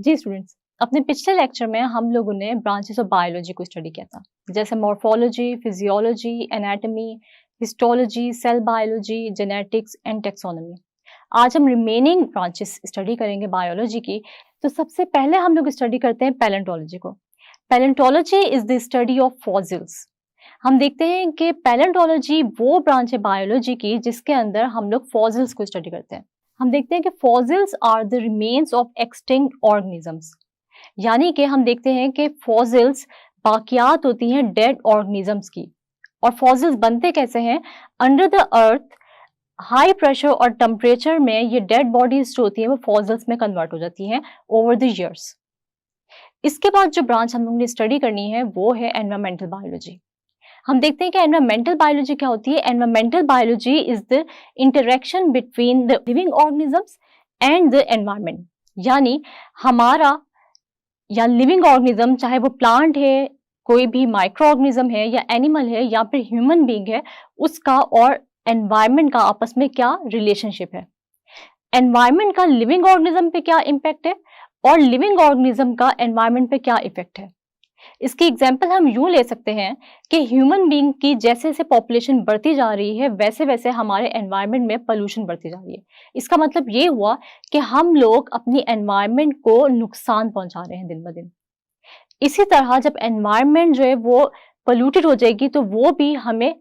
जी students, अपने पिछले lecture में हम लोगों ने ब्रांचेस ऑफ बायोलॉजी को स्टडी किया था, जैसे morphology, physiology, anatomy, histology, cell biology, genetics and taxonomy. आज हम रिमेनिंग ब्रांचेस स्टडी करेंगे बायोलॉजी की। तो सबसे पहले हम लोग स्टडी करते हैं पैलेंटोलॉजी को। Palaeontology is the study of fossils. हम देखते हैं कि पैलेंटोलॉजी वो ब्रांच है बायोलॉजी की जिसके अंदर हम लोग फॉसिल्स को स्टडी करते हैं। हम देखते हैं कि fossils are the remains of extinct organisms, यानी कि हम देखते हैं कि फॉसिल्स बाकियात होती हैं डेड ऑर्गेनिजम्स की। और फॉसिल्स बनते कैसे हैं? Under the earth high pressure और टेम्परेचर में ये डेड बॉडीज जो होती हैं वो फॉसिल्स में कन्वर्ट हो जाती हैं ओवर द ईयर्स। इसके बाद जो ब्रांच हम लोगों ने स्टडी करनी है वो है एनवायरमेंटल बायोलॉजी। हम देखते हैं कि एनवायरमेंटल बायोलॉजी क्या होती है। Environmental biology is the interaction between the living organisms and the environment, यानी हमारा या लिविंग ऑर्गेनिज्म, चाहे वो प्लांट है, कोई भी माइक्रो ऑर्गेनिज्म है या एनिमल है या फिर ह्यूमन बीइंग है, उसका और एनवायरमेंट का आपस में क्या रिलेशनशिप है, एनवायरमेंट का लिविंग ऑर्गेनिज्म पे क्या इम्पैक्ट है और लिविंग ऑर्गेनिज्म का एनवायरमेंट पे क्या इफेक्ट है। इसकी एग्जाम्पल हम यूं ले सकते हैं कि ह्यूमन बीइंग की जैसे जैसे पॉपुलेशन बढ़ती जा रही है वैसे वैसे हमारे एनवायरनमेंट में पोल्यूशन बढ़ती जा रही है। इसका मतलब ये हुआ कि हम लोग अपनी एनवायरनमेंट को नुकसान पहुंचा रहे हैं दिन ब दिन। इसी तरह जब एनवायरनमेंट जो है वो पोल्यूटेड हो जाएगी तो वो भी हमें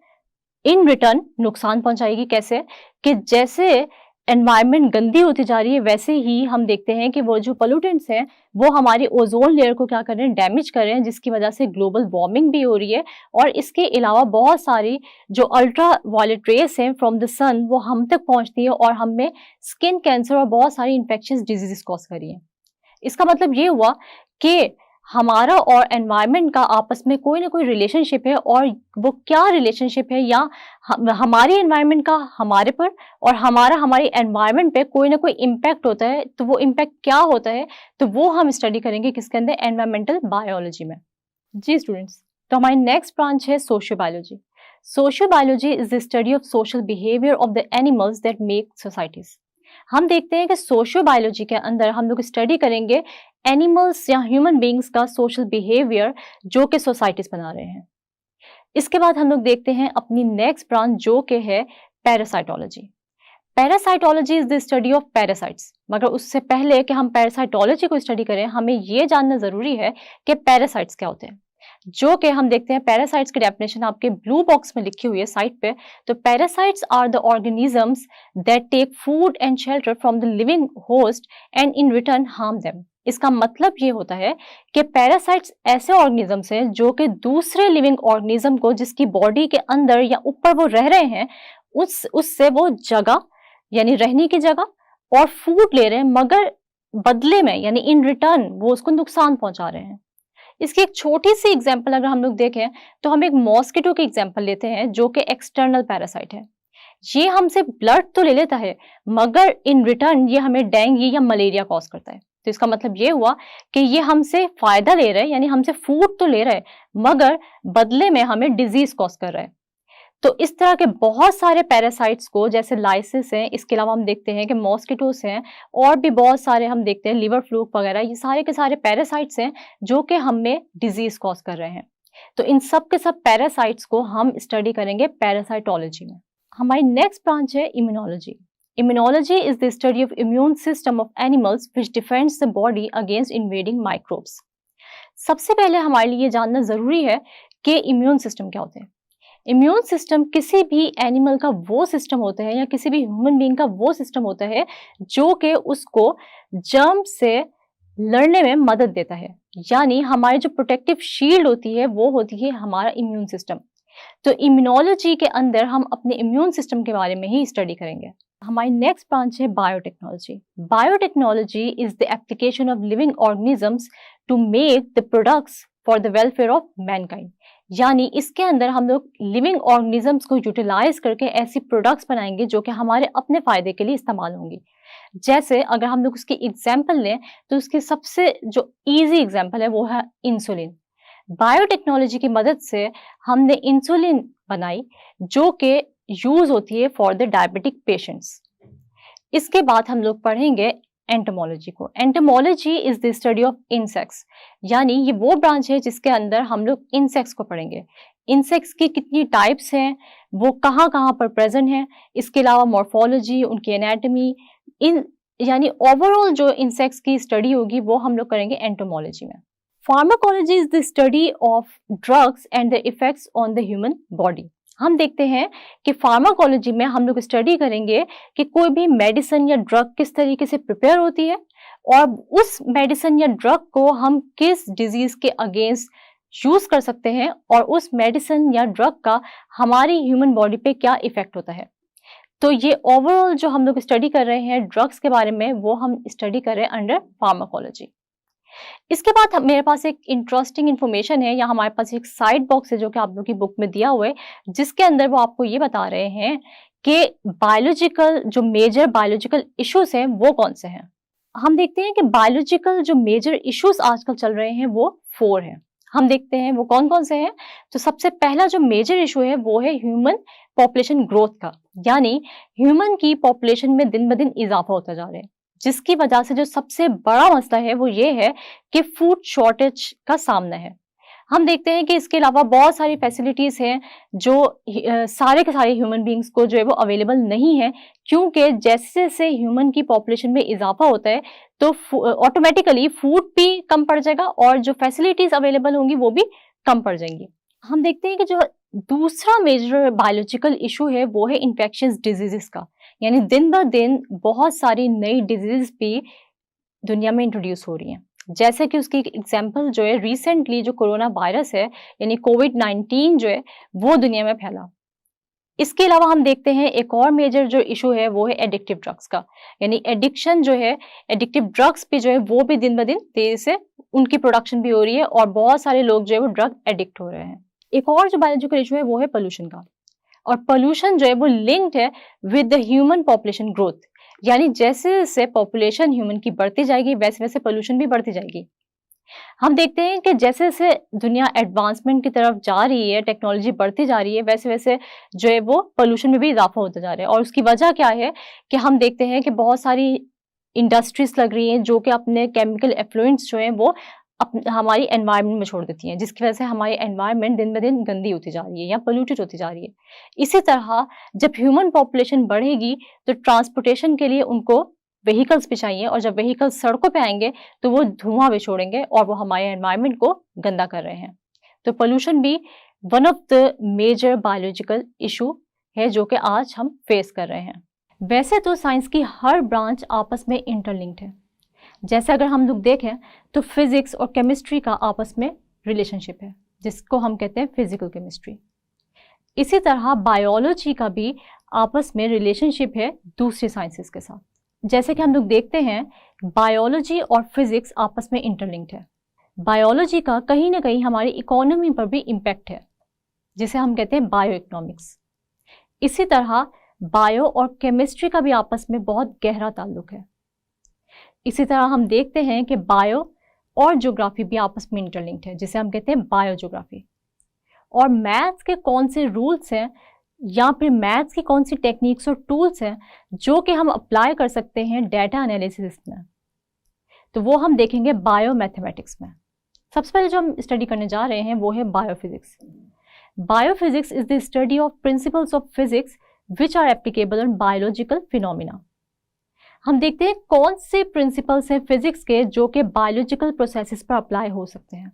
इन रिटर्न नुकसान पहुंचाएगी। कैसे? कि जैसे एनवायरनमेंट गंदी होती जा रही है वैसे ही हम देखते हैं कि वो जो पोल्यूटेंट्स हैं वो हमारी ओजोन लेयर को क्या कर रहे हैं? डैमेज कर रहे हैं, जिसकी वजह से ग्लोबल वार्मिंग भी हो रही है। और इसके अलावा बहुत सारी जो अल्ट्रा वायलेट रेस हैं फ्रॉम द सन वो हम तक पहुंचती है और हमें स्किन कैंसर और बहुत सारी इन्फेक्शंस डिजीजेस कॉज कर रही है। इसका मतलब ये हुआ कि हमारा और एनवायरनमेंट का आपस में कोई ना कोई रिलेशनशिप है, और वो क्या रिलेशनशिप है, या हमारी एनवायरनमेंट का हमारे पर और हमारा हमारी एनवायरनमेंट पे कोई ना कोई इम्पैक्ट होता है। तो वो इम्पैक्ट क्या होता है, तो वो हम स्टडी करेंगे किसके अंदर? एनवायरमेंटल बायोलॉजी में। जी स्टूडेंट्स, तो हमारी नेक्स्ट ब्रांच है socio biology. Socio biology is the study of social behaviour of the animals that make societies. हम देखते हैं कि सोशियो बायोलॉजी के अंदर हम लोग स्टडी करेंगे एनिमल्स या ह्यूमन बीइंग्स का सोशल बिहेवियर जो कि सोसाइटीज बना रहे हैं। इसके बाद हम लोग देखते हैं अपनी नेक्स्ट ब्रांच जो कि है parasitology. Parasitology is the study of parasites. मगर उससे पहले कि हम पैरासाइटोलॉजी को स्टडी करें हमें यह जानना जरूरी है कि पैरासाइट्स क्या होते हैं, जो कि हम देखते हैं पैरासाइट्स की डेफिनेशन आपके ब्लू बॉक्स में लिखी हुई है साइड पे। तो parasites are the organisms that take food and shelter from the living host and in return harm them. इसका मतलब ये होता है कि पैरासाइट्स ऐसे ऑर्गेनिजम्स हैं जो कि दूसरे लिविंग ऑर्गेनिज्म को जिसकी बॉडी के अंदर या ऊपर वो रह रहे हैं उससे वो जगह यानी रहने की जगह और फूड ले रहे हैं, मगर बदले में यानी इन रिटर्न वो उसको नुकसान पहुंचा रहे हैं। इसकी एक छोटी सी एग्जांपल अगर हम लोग देखें तो हम एक मॉस्किटो की एग्जांपल लेते हैं जो कि एक्सटर्नल पैरासाइट है। ये हमसे ब्लड तो ले लेता है मगर इन रिटर्न ये हमें डेंगू या मलेरिया कॉज करता है। तो इसका मतलब ये हुआ कि ये हमसे फायदा ले रहा है, यानी हमसे फूड तो ले रहा है मगर बदले में हमें डिजीज कॉज कर रहा है। तो इस तरह के बहुत सारे पैरासाइट्स को, जैसे लाइसिस हैं, इसके अलावा हम देखते हैं कि मॉस्किटोस हैं और भी बहुत सारे हम देखते हैं लिवर फ्लूक वगैरह, ये सारे के सारे पैरासाइट्स हैं जो कि हमें डिजीज कॉज कर रहे हैं। तो इन सब के सब पैरासाइट्स को हम स्टडी करेंगे पैरासाइटोलॉजी में। हमारी नेक्स्ट ब्रांच है immunology. Immunology is the study of immune system of animals which defends the body against invading microbes. सबसे पहले हमारे लिए जानना जरूरी है कि इम्यून सिस्टम क्या होते हैं। इम्यून सिस्टम किसी भी एनिमल का वो सिस्टम होता है या किसी भी ह्यूमन बीइंग का वो सिस्टम होता है जो कि उसको जर्म से लड़ने में मदद देता है, यानी हमारी जो प्रोटेक्टिव शील्ड होती है वो होती है हमारा इम्यून सिस्टम। तो इम्यूनोलॉजी के अंदर हम अपने इम्यून सिस्टम के बारे में ही स्टडी करेंगे। हमारी नेक्स्ट ब्रांच है biotechnology. Biotechnology is the application of living organisms to make the products for the welfare of mankind, यानी इसके अंदर हम लोग लिविंग ऑर्गेनिजम्स को यूटिलाइज करके ऐसी प्रोडक्ट्स बनाएंगे जो कि हमारे अपने फायदे के लिए इस्तेमाल होंगी। जैसे अगर हम लोग उसकी एग्जाम्पल लें तो उसकी सबसे जो इजी एग्जाम्पल है वो है इंसुलिन। बायोटेक्नोलॉजी की मदद से हमने इंसुलिन बनाई जो कि यूज होती है फॉर द डायबिटिक पेशेंट्स। इसके बाद हम लोग पढ़ेंगे एंटोमोलॉजी को। Entomology is the study of insects, यानी ये वो ब्रांच है जिसके अंदर हम लोग इंसेक्ट्स को पढ़ेंगे। इंसेक्ट्स की कितनी टाइप्स हैं, वो कहाँ कहाँ पर प्रेजेंट है, इसके अलावा मॉर्फोलॉजी, उनकी एनाटॉमी, इन यानी ओवरऑल जो इंसेक्ट्स की स्टडी होगी वो हम लोग करेंगे एंटोमोलॉजी में। Pharmacology is the study of drugs and the effects on the human body. हम देखते हैं कि फार्माकोलॉजी में हम लोग स्टडी करेंगे कि कोई भी मेडिसिन या ड्रग किस तरीके से प्रिपेयर होती है और उस मेडिसिन या ड्रग को हम किस डिजीज के अगेंस्ट यूज कर सकते हैं और उस मेडिसिन या ड्रग का हमारी ह्यूमन बॉडी पे क्या इफेक्ट होता है। तो ये ओवरऑल जो हम लोग स्टडी कर रहे हैं ड्रग्स के बारे में, वो हम स्टडी कर रहे हैं अंडर फार्माकोलॉजी। इसके बाद मेरे पास एक इंटरेस्टिंग इंफॉर्मेशन है, या हमारे पास एक साइड बॉक्स है जो कि आप लोग की बुक में दिया हुआ है, जिसके अंदर वो आपको ये बता रहे हैं कि बायोलॉजिकल जो मेजर बायोलॉजिकल इश्यूज हैं वो कौन से हैं। हम देखते हैं कि बायोलॉजिकल जो मेजर इश्यूज आजकल चल रहे हैं वो 4 हैं। हम देखते हैं वो कौन कौन से हैं। तो सबसे पहला जो मेजर इशू है वो है ह्यूमन पॉपुलेशन ग्रोथ का, यानी ह्यूमन की पॉपुलेशन में दिन ब दिन इजाफा होता जा रहा है, जिसकी वजह से जो सबसे बड़ा मसला है वो ये है कि फूड शॉर्टेज का सामना है। हम देखते हैं कि इसके अलावा बहुत सारी फैसिलिटीज हैं जो सारे के सारे ह्यूमन बींग्स को जो है वो अवेलेबल नहीं है, क्योंकि जैसे जैसे ह्यूमन की पॉपुलेशन में इजाफा होता है तो ऑटोमेटिकली फूड भी कम पड़ जाएगा और जो फैसिलिटीज अवेलेबल होंगी वो भी कम पड़ जाएंगी। हम देखते हैं कि जो दूसरा मेजर बायोलॉजिकल इशू है वो है इन्फेक्शियस डिजीजेस का, यानी दिन ब दिन बहुत सारी नई डिजीज भी दुनिया में इंट्रोड्यूस हो रही हैं। जैसे कि उसकी एग्जांपल जो है रिसेंटली जो कोरोना वायरस है यानी कोविड-19 जो है वो दुनिया में फैला। इसके अलावा हम देखते हैं एक और मेजर जो इशू है वो है एडिक्टिव ड्रग्स का, यानी एडिक्शन जो है, एडिक्टिव ड्रग्स पे जो है वो भी दिन ब दिन तेजी से उनकी प्रोडक्शन भी हो रही है और बहुत सारे लोग जो है वो ड्रग एडिक्ट हो रहे हैं। एक और जो बायोलॉजिकल इशू है वो है पोल्यूशन का, और पोल्यूशन जो है वो लिंक्ड है with the human population growth, यानी जैसे जैसे पॉपुलेशन ह्यूमन की बढ़ती जाएगी वैसे वैसे पोल्यूशन भी बढ़ती जाएगी। हम देखते हैं कि जैसे जैसे दुनिया एडवांसमेंट की तरफ जा रही है, टेक्नोलॉजी बढ़ती जा रही है, वैसे वैसे जो है वो पोल्यूशन में भी इजाफा होता जा रहा है। और उसकी वजह क्या है कि हम देखते हैं कि बहुत सारी इंडस्ट्रीज लग रही हैं जो कि अपने केमिकल एफ्लुएंट्स जो हैं वो हमारी एनवायरनमेंट में छोड़ देती हैं, जिसकी वजह से हमारी एनवायरनमेंट दिन ब दिन गंदी होती जा रही है या पोल्यूटेड होती जा रही है। इसी तरह जब ह्यूमन पॉपुलेशन बढ़ेगी तो ट्रांसपोर्टेशन के लिए उनको व्हीकल्स भी चाहिए, और जब व्हीकल्स सड़कों पे आएंगे तो वो धुआं भी छोड़ेंगे और वो हमारे एनवायरनमेंट को गंदा कर रहे हैं। तो पोल्यूशन भी one of the major biological issue है जो कि आज हम फेस कर रहे हैं। वैसे तो साइंस की हर ब्रांच आपस में इंटरलिंक्ड है। जैसे अगर हम लोग देखें तो फिजिक्स और केमिस्ट्री का आपस में रिलेशनशिप है जिसको हम कहते हैं फिजिकल केमिस्ट्री। इसी तरह बायोलॉजी का भी आपस में रिलेशनशिप है दूसरी साइंसेस के साथ। जैसे कि हम लोग देखते हैं बायोलॉजी और फिजिक्स आपस में इंटरलिंक्ड है। बायोलॉजी का कहीं ना कहीं हमारी इकोनॉमी पर भी इम्पैक्ट है जिसे हम कहते हैं बायो इकोनॉमिक्स। इसी तरह बायो और केमिस्ट्री का भी आपस में बहुत गहरा ताल्लुक है। इसी तरह हम देखते हैं कि बायो और ज्योग्राफी भी आपस में इंटरलिंक्ड है जिसे हम कहते हैं बायो ज्योग्राफी। और मैथ्स के कौन से रूल्स हैं या फिर मैथ्स की कौन सी टेक्निक्स और टूल्स हैं जो कि हम अप्लाई कर सकते हैं डाटा एनालिसिस में, तो वो हम देखेंगे बायो मैथमेटिक्स में। सबसे पहले जो हम स्टडी करने जा रहे हैं वो है biophysics. Biophysics is the study of principles of physics which are applicable on biological phenomena. हम देखते हैं कौन से प्रिंसिपल्स हैं फिजिक्स के जो कि बायोलॉजिकल प्रोसेसेस पर अप्लाई हो सकते हैं।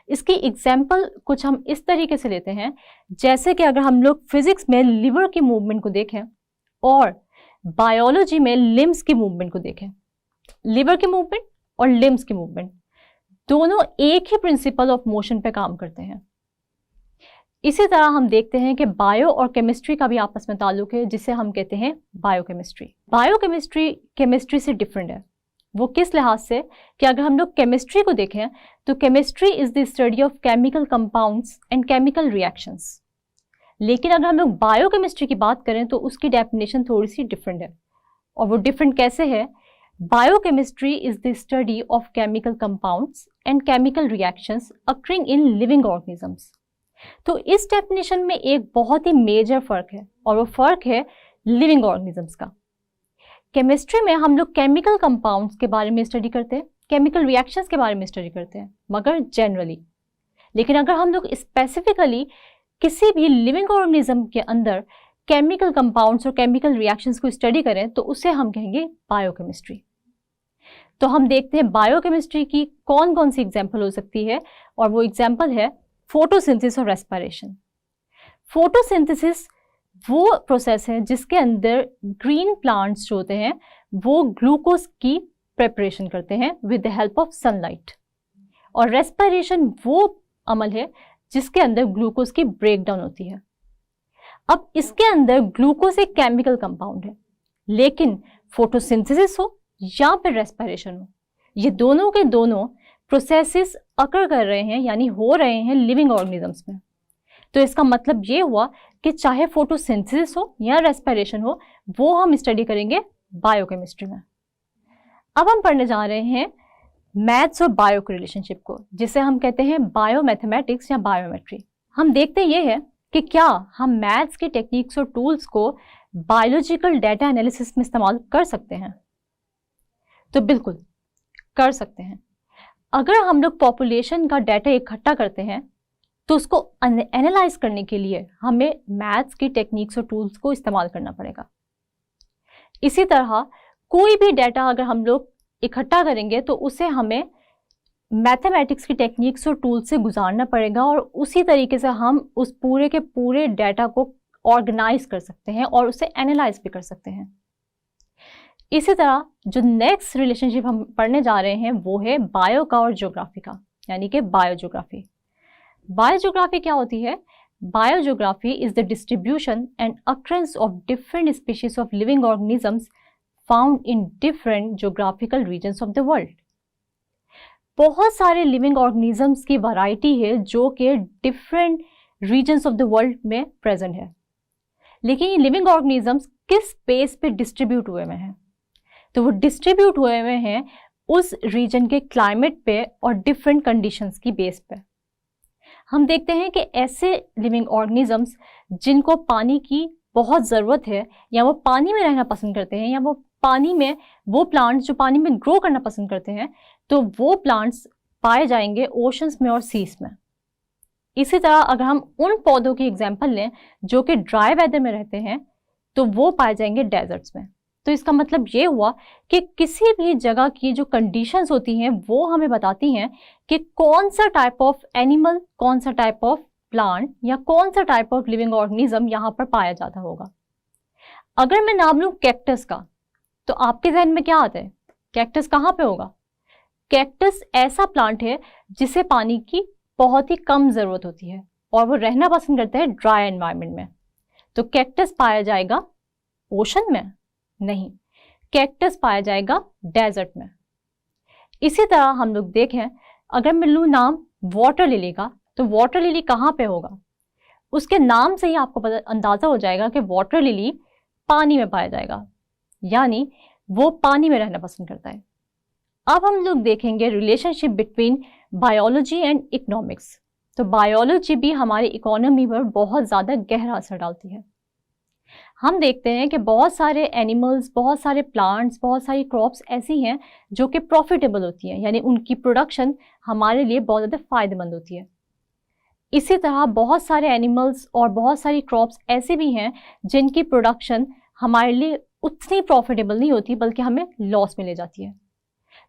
इसकी एग्जाम्पल कुछ हम इस तरीके से लेते हैं, जैसे कि अगर हम लोग फिजिक्स में लिवर की मूवमेंट को देखें और बायोलॉजी में लिम्स की मूवमेंट को देखें, लिवर की मूवमेंट और लिम्स की मूवमेंट दोनों एक ही प्रिंसिपल ऑफ मोशन पे काम करते हैं। इसी तरह हम देखते हैं कि बायो और केमिस्ट्री का भी आपस में ताल्लुक है जिसे हम कहते हैं बायोकेमिस्ट्री। बायोकेमिस्ट्री केमिस्ट्री से डिफरेंट है। वो किस लिहाज से कि अगर हम लोग केमिस्ट्री को देखें तो chemistry is the study of chemical compounds and chemical reactions, लेकिन अगर हम लोग बायोकेमिस्ट्री की बात करें तो उसकी डेफिनेशन थोड़ी सी डिफरेंट है। और वो डिफरेंट कैसे है? Biochemistry is the study of chemical compounds and chemical reactions occurring in living organisms. तो इस डेफिनेशन में एक बहुत ही मेजर फर्क है और वो फर्क है लिविंग ऑर्गेनिजम्स का। केमिस्ट्री में हम लोग केमिकल कंपाउंड्स के बारे में स्टडी करते हैं, केमिकल रिएक्शंस के बारे में स्टडी करते हैं, मगर जनरली। लेकिन अगर हम लोग स्पेसिफिकली किसी भी लिविंग ऑर्गेनिज्म के अंदर केमिकल कंपाउंड्स और केमिकल रिएक्शंस को स्टडी करें तो उसे हम कहेंगे बायोकेमिस्ट्री। तो हम देखते हैं बायोकेमिस्ट्री की कौन कौन सी एग्जाम्पल हो सकती है, और वो एग्जाम्पल है फोटोसिंथेसिस और रेस्पिरेशन। फोटोसिंथेसिस वो प्रोसेस है जिसके अंदर ग्रीन प्लांट्स जो होते हैं वो ग्लूकोज की प्रिपरेशन करते हैं with the help of sunlight, और रेस्पिरेशन वो अमल है जिसके अंदर ग्लूकोज की ब्रेकडाउन होती है। अब इसके अंदर ग्लूकोज एक केमिकल कंपाउंड है, लेकिन फोटोसिंथेसिस हो या फिर रेस्पिरेशन हो, ये दोनों के दोनों प्रोसेसेस अकर कर रहे हैं, यानी हो रहे हैं लिविंग ऑर्गेनिजम्स में। तो इसका मतलब ये हुआ कि चाहे फोटोसिंथेसिस हो या रेस्पिरेशन हो, वो हम स्टडी करेंगे बायोकेमिस्ट्री में। अब हम पढ़ने जा रहे हैं मैथ्स और बायो के रिलेशनशिप को, जिसे हम कहते हैं बायोमैथमेटिक्स या बायोमेट्री। हम देखते ये है कि क्या हम मैथ्स के टेक्निक्स और टूल्स को बायोलॉजिकल डाटा एनालिसिस में इस्तेमाल कर सकते हैं। तो बिल्कुल कर सकते हैं। अगर हम लोग पॉपुलेशन का डाटा इकट्ठा करते हैं तो उसको एनालाइज करने के लिए हमें मैथ्स की टेक्निक्स और टूल्स को इस्तेमाल करना पड़ेगा। इसी तरह कोई भी डाटा अगर हम लोग इकट्ठा करेंगे तो उसे हमें मैथमेटिक्स की टेक्निक्स और टूल्स से गुजारना पड़ेगा, और उसी तरीके से हम उस पूरे के पूरे डाटा को ऑर्गेनाइज कर सकते हैं और उसे एनालाइज भी कर सकते हैं। इसी तरह जो नेक्स्ट रिलेशनशिप हम पढ़ने जा रहे हैं वो है बायो का और ज्योग्राफी का, यानी कि बायोज्योग्राफी। बायोज्योग्राफी क्या होती है? Biogeography is the distribution and occurrence of different species of living organisms found in different geographical regions of the world. बहुत सारे लिविंग ऑर्गेनिजम्स की वैरायटी है जो कि different regions of the world में प्रेजेंट है, लेकिन ये लिविंग ऑर्गेनिजम्स किस बेस पे डिस्ट्रीब्यूट हुए हैं? तो वो डिस्ट्रीब्यूट हुए हैं उस रीजन के क्लाइमेट पे और डिफरेंट कंडीशंस की बेस पे। हम देखते हैं कि ऐसे लिविंग ऑर्गेनिजम्स जिनको पानी की बहुत ज़रूरत है, या वो पानी में रहना पसंद करते हैं, या वो पानी में, वो प्लांट्स जो पानी में ग्रो करना पसंद करते हैं, तो वो प्लांट्स पाए जाएंगे ओशंस में और सीस में। इसी तरह अगर हम उन पौधों की एग्जाम्पल लें जो कि ड्राई वेदर में रहते हैं, तो वो पाए जाएंगे डेजर्ट्स में। तो इसका मतलब ये हुआ कि किसी भी जगह की जो कंडीशंस होती हैं वो हमें बताती हैं कि कौन सा टाइप ऑफ एनिमल, कौन सा टाइप ऑफ प्लांट या कौन सा टाइप ऑफ लिविंग ऑर्गेनिज्म यहाँ पर पाया जाता होगा। अगर मैं नाम लूँ कैक्टस का, तो आपके जहन में क्या आता है? कैक्टस कहाँ पे होगा? कैक्टस ऐसा प्लांट है जिसे पानी की बहुत ही कम जरूरत होती है और वो रहना पसंद करता है ड्राई एनवायरनमेंट में। तो कैक्टस पाया जाएगा ओशन में? नहीं, कैक्टस पाया जाएगा डेजर्ट में। इसी तरह हम लोग देखें, अगर मैं लूँ नाम वाटर लिली का, तो वाटर लिली कहाँ पे होगा? उसके नाम से ही आपको अंदाजा हो जाएगा कि वाटर लिली पानी में पाया जाएगा, यानी वो पानी में रहना पसंद करता है। अब हम लोग देखेंगे relationship between biology and economics. तो बायोलॉजी भी हमारी इकोनॉमी पर बहुत ज़्यादा गहरा असर डालती है। हम देखते हैं कि बहुत सारे एनिमल्स, बहुत सारे प्लांट्स, बहुत सारी क्रॉप्स ऐसी हैं जो कि प्रॉफिटेबल होती हैं, यानी उनकी प्रोडक्शन हमारे लिए बहुत ज़्यादा फायदेमंद होती है। इसी तरह बहुत सारे एनिमल्स और बहुत सारी क्रॉप्स ऐसे भी हैं जिनकी प्रोडक्शन हमारे लिए उतनी प्रॉफिटेबल नहीं होती, बल्कि हमें लॉस में ले जाती है।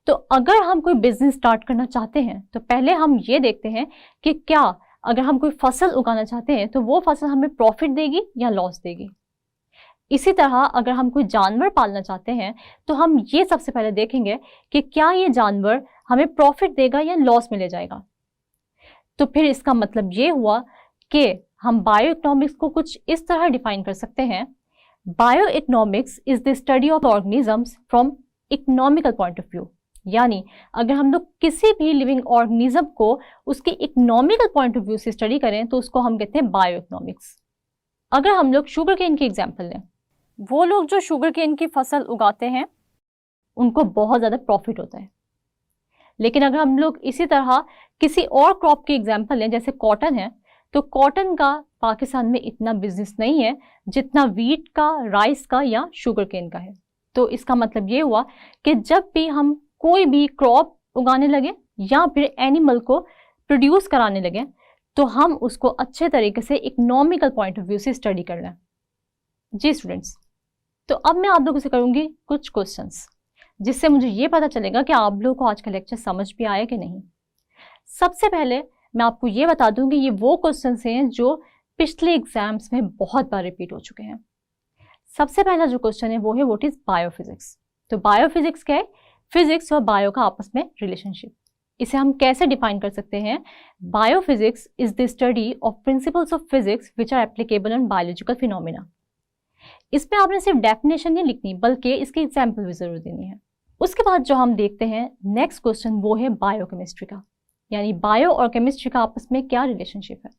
तो अगर हम कोई बिजनेस स्टार्ट करना चाहते हैं तो पहले हम ये देखते हैं कि क्या अगर हम कोई फसल उगाना चाहते हैं तो वो फसल हमें प्रॉफिट देगी या लॉस देगी। इसी तरह अगर हम कोई जानवर पालना चाहते हैं तो हम ये सबसे पहले देखेंगे कि क्या ये जानवर हमें प्रॉफिट देगा या लॉस में ले जाएगा। तो फिर इसका मतलब ये हुआ कि हम बायो इकोनॉमिक्स को कुछ इस तरह डिफाइन कर सकते हैं। Bio economics is the study of organisms from economical point of view, यानी अगर हम लोग किसी भी लिविंग ऑर्गेनिज्म को उसके इकोनॉमिकल पॉइंट ऑफ व्यू से स्टडी करें तो उसको हम कहते हैं बायो इकोनॉमिक्स। अगर हम लोग शुगर केन की एग्जाम्पल लें, वो लोग जो शुगर केन की फसल उगाते हैं उनको बहुत ज़्यादा प्रॉफिट होता है। लेकिन अगर हम लोग इसी तरह किसी और क्रॉप की एग्जाम्पल लें, जैसे कॉटन है, तो कॉटन का पाकिस्तान में इतना बिजनेस नहीं है जितना वीट का, राइस का या शुगर केन का है। तो इसका मतलब ये हुआ कि जब भी हम कोई भी क्रॉप उगाने लगे या फिर एनिमल को प्रोड्यूस कराने लगे तो हम उसको अच्छे तरीके से इकोनॉमिकल पॉइंट ऑफ व्यू से स्टडी कर लें। जी स्टूडेंट्स, तो अब मैं आप लोगों से करूंगी कुछ क्वेश्चंस जिससे मुझे ये पता चलेगा कि आप लोगों को आज का लेक्चर समझ भी आया कि नहीं। सबसे पहले मैं आपको ये बता दूं कि ये वो क्वेश्चंस हैं जो पिछले एग्जाम्स में बहुत बार रिपीट हो चुके हैं। सबसे पहला जो क्वेश्चन है वो है व्हाट इज बायोफिजिक्स। तो बायोफिजिक्स क्या है? फिजिक्स और बायो का आपस में रिलेशनशिप। इसे हम कैसे डिफाइन कर सकते हैं? Biophysics is the study of principles of physics which are applicable on biological phenomena. इसमें आपने सिर्फ डेफिनेशन नहीं लिखनी बल्कि इसके एग्जाम्पल भी जरूर देनी है। उसके बाद जो हम देखते हैं नेक्स्ट क्वेश्चन वो है बायोकेमिस्ट्री का, यानी बायो और केमिस्ट्री का आपस में क्या रिलेशनशिप है।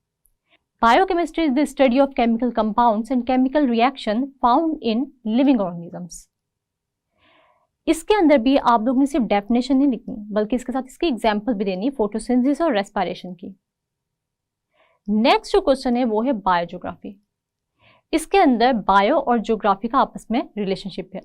Biochemistry is the study of chemical compounds and chemical reaction found in living organisms. इसके अंदर भी आप लोग ने सिर्फ डेफिनेशन नहीं लिखनी बल्कि इसके साथ इसकी एग्जाम्पल भी देनी, फोटोसिंथेसिस और रेस्पिरेशन की। नेक्स्ट जो क्वेश्चन है वो है बायोज्योग्राफी। इसके अंदर बायो और ज्योग्राफी का आपस में रिलेशनशिप है,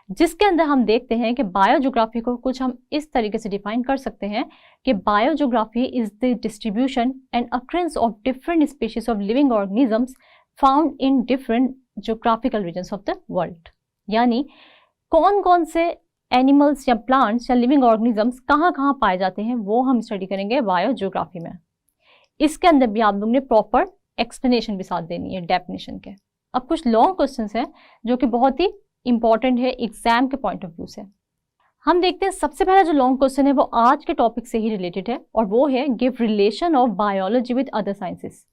जिसके अंदर हम देखते हैं कि बायोज्योग्राफी को कुछ हम इस तरीके से डिफाइन कर सकते हैं कि biogeography is the distribution and occurrence of different species of living organisms found in different geographical regions of the world. यानी कौन कौन से एनिमल्स या प्लांट्स या लिविंग ऑर्गेनिजम्स कहाँ कहाँ पाए जाते हैं वो हम स्टडी करेंगे बायोज्योग्राफी में। इसके अंदर भी आप लोगों ने प्रॉपर एक्सप्लेनेशन भी साथ देनी है डेफिनेशन के। अब कुछ लॉन्ग क्वेश्चंस हैं जो कि बहुत ही इंपॉर्टेंट है एग्जाम के पॉइंट ऑफ व्यू से। हम देखते हैं सबसे पहला जो लॉन्ग क्वेश्चन है वो आज के टॉपिक से ही रिलेटेड है और वो है give relation of biology with other sciences.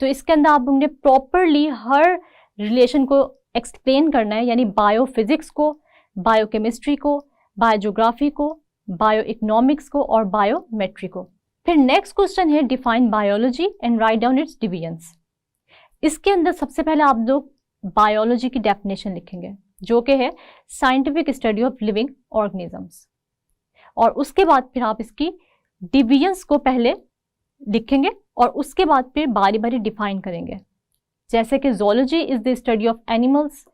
तो इसके अंदर आप लोगों ने प्रॉपरली हर रिलेशन को एक्सप्लेन करना है, यानी बायोफिजिक्स को, बायोकेमिस्ट्री को, बायोज्योग्राफी को, बायो इकोनॉमिक्स को और बायोमेट्री को। फिर नेक्स्ट क्वेश्चन है define biology and write down it's divisions. इसके अंदर सबसे पहले आप लोग बायोलॉजी की डेफिनेशन लिखेंगे जो कि है scientific study of living organisms, और उसके बाद फिर आप इसकी डिवीजन्स को पहले लिखेंगे और उसके बाद फिर बारी बारी डिफाइन करेंगे, जैसे कि zoology is the study of animals,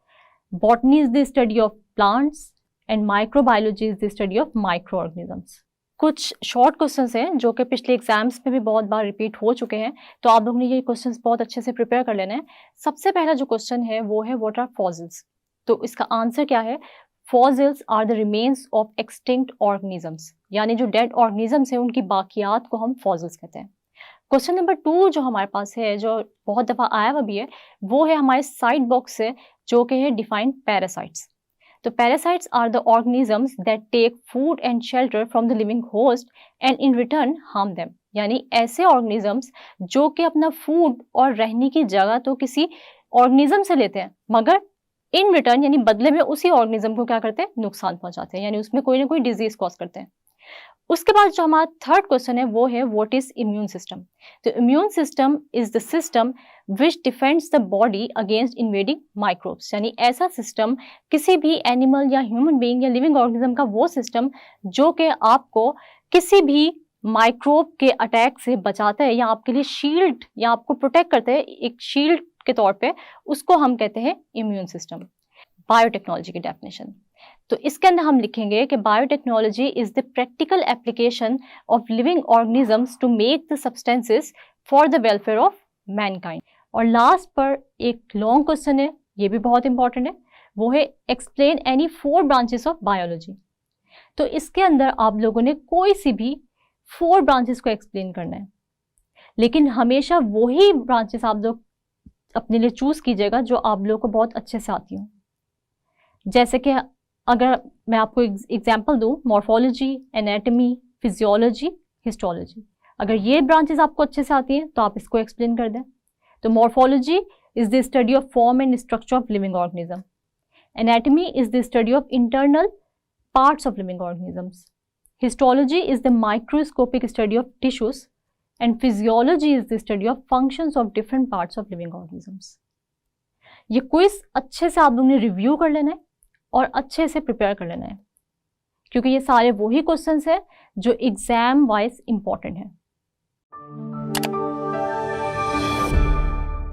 botany is the study of plants and microbiology is the study of micro organisms. कुछ शॉर्ट क्वेश्चंस हैं जो कि पिछले एग्जाम्स में भी बहुत बार रिपीट हो चुके हैं, तो आप लोगों ने ये क्वेश्चंस बहुत अच्छे से प्रिपेयर कर लेना है। सबसे पहला जो क्वेश्चन है वो है व्हाट आर फॉसिल्स। तो इसका आंसर क्या है? Fossils are the remains of extinct organisms, यानी जो डेड ऑर्गेनिजम्स हैं उनकी बाकियात को हम फॉसिल्स कहते हैं। क्वेश्चन नंबर 2 जो हमारे पास है, जो बहुत दफा आया हुआ भी है, वो है हमारे साइड बॉक्स से जो कि है डिफाइन पैरासाइट्स। तो parasites are the organisms that take food and shelter from the living host and in return harm them, यानी ऐसे ऑर्गेनिजम्स जो कि अपना फूड और रहने की जगह तो किसी ऑर्गेनिज्म से लेते हैं मगर इन रिटर्न यानी बदले में उसी ऑर्गेनिज्म को क्या करते हैं? नुकसान पहुंचाते हैं, यानी उसमें कोई ना कोई डिजीज कॉज करते हैं। उसके बाद जो हमारा थर्ड क्वेश्चन है वो है व्हाट इज इम्यून सिस्टम। तो immune system is the system which defends the body against invading microbes, यानी ऐसा सिस्टम किसी भी एनिमल या ह्यूमन बीइंग या लिविंग ऑर्गेनिज्म का वो सिस्टम जो कि आपको किसी भी माइक्रोब के अटैक से बचाता है या आपके लिए शील्ड या आपको प्रोटेक्ट करता है एक शील्ड के तौर पे, उसको हम कहते हैं इम्यून सिस्टम। बायोटेक्नोलॉजी की डेफिनेशन, तो इसके अंदर हम लिखेंगे कि biotechnology is the practical application of living organisms to make the substances for the welfare of mankind. और लास्ट पर एक लॉन्ग क्वेश्चन है, ये भी बहुत इंपॉर्टेंट है, वो है explain any 4 branches of biology. तो इसके अंदर आप लोगों ने कोई सी भी 4 ब्रांचेस को एक्सप्लेन करना है, लेकिन हमेशा वही ब्रांचेस आप लोग अपने लिए चूज कीजिएगा जो आप लोगों को बहुत अच्छे से आती हो। जैसे कि अगर मैं आपको एग्जांपल दूं, मॉर्फोलॉजी, एनाटॉमी, फिजियोलॉजी, हिस्टोलॉजी, अगर ये ब्रांचेस आपको अच्छे से आती हैं तो आप इसको एक्सप्लेन कर दें। तो morphology is the study of form and structure of living organism, anatomy is the study of internal parts of living organisms, histology is the microscopic study of tissues and physiology is the study of functions of different parts of living organisms. ये quiz अच्छे से आप लोगों ने review कर लेना है और अच्छे से प्रिपेयर कर लेना है, क्योंकि ये सारे वही क्वेश्चंस हैं जो एग्जाम वाइज इंपॉर्टेंट हैं।